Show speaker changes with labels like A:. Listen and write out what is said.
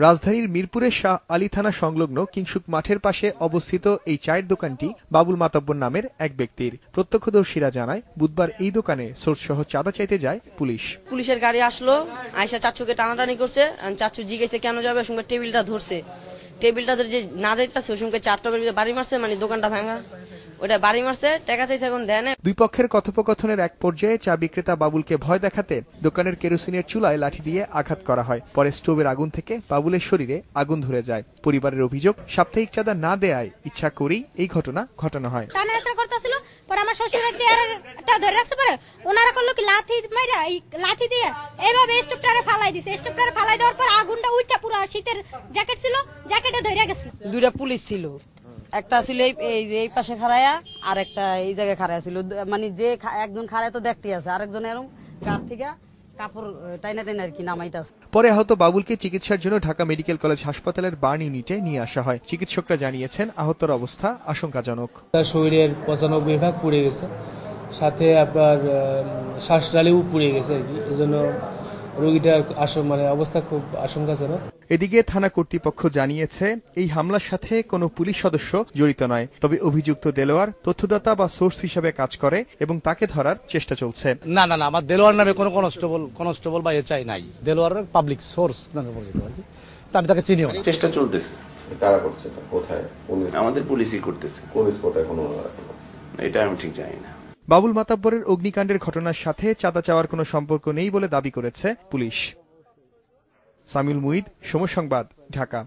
A: রাজধানীর মিরপুরের শাহ আলী থানা সংলগ্ন কিংসুক মাঠের পাশে অবস্থিত এই চায়ের দোকানটি বাবুল মাতব্বর নামের এক ব্যক্তির। প্রত্যক্ষদর্শীরা জানায়, বুধবার এই দোকানে সোর্স সহ চাঁদা চাইতে যায় পুলিশ।
B: পুলিশের গাড়ি আসলো, আয়সা চাচুকে টানাটানি করছে। চাচু জিজ্ঞেসে কেন যাবে, সঙ্গে টেবিলটা ধরছে। টেবিলটা ধরে যে না যাইতেছে ওর সঙ্গে চারটা বাড়ি মারছে, মানে দোকানটা ভাঙা, ওটা বাড়ি মারছে। টাকা চাইছে, এখন দেয় না।
A: দুই পক্ষের কথোপকথনের এক পর্যায়ে চা বিক্রেতা বাবুলকে ভয় দেখাতে দোকানের কেরোসিনের চুলায় লাঠি দিয়ে আঘাত করা হয়। পরে স্টোভের আগুন থেকে বাবুলের শরীরে আগুন ধরে যায়। পরিবারের অভিযোগ, সাপ্তাহিক চাঁদা না দেয়ায় ইচ্ছা করেই এই ঘটনা ঘটানো হয়।
C: পরে আমার শ্বশুরের চেয়ারটা ধরে রাখছে, পরে ওনারা করলো কি লাঠি মাইরা এই লাঠি দিয়ে এইভাবে স্টোভটারে ফালাই দিছে। স্টোভটারে ফালাই দেওয়ার পর আগুনটা উঠা পুরো শীতের জ্যাকেট ছিল, জ্যাকেটে ধরে গেছে।
B: দুইটা পুলিশ ছিল, একটা ছিল এই পাশে খাড়ায়া, আর একটা এই জায়গায় খাড়ায়া ছিল। মানে যে একজন খাড়ায় তো দেখতে আছে, আরেকজন এরকম গাছ থেকে কাপড় টাইনা টাইনা আর কি নামাইতাছে।
A: পরে আহত বাবুলকে চিকিৎসার জন্য ঢাকা মেডিকেল কলেজ হাসপাতালের বার্ন ইউনিটে নিয়ে আসা হয়। চিকিৎসকরা জানিয়েছেন, আহতর অবস্থা আশঙ্কাজনক।
D: তার শরীরের 95 ভাগ পুড়ে গেছে, সাথে আপনার শ্বাসনালীও পুড়ে গেছে আর কি। এজন্য রোগীটার অবস্থা খুব আশঙ্কাজনক।
A: এদিকে থানা কর্তৃপক্ষ জানিয়েছে, এই হামলার সাথে কোনো পুলিশ সদস্য জড়িত নয়। তবে অভিযুক্ত দেলোয়ার তথ্যদাতা বা সোর্স হিসেবে কাজ করে এবং তাকে ধরার চেষ্টা চলছে।
E: না, আমার দেলোয়ার নামে কোনো কনস্টেবল বা চাই নাই। দেলোয়ার পাবলিক সোর্স নামে পরিচিত আর কি। আমি তাকে চিনিও না।
F: চেষ্টা চলতেছে।
G: কারা করছে? কোথায়?
F: আমাদের পুলিশই করতেছে।
G: কোন স্পটে এখনো
F: এটা আমি ঠিক জানি না।
A: বাবুল মাতব্বরের অগ্নিকাণ্ডের ঘটনার সাথে চাঁদা চাওয়ার কোনো সম্পর্ক নেই বলে দাবি করেছে পুলিশ। সামিউল মুঈদ, সময় সংবাদ, ঢাকা।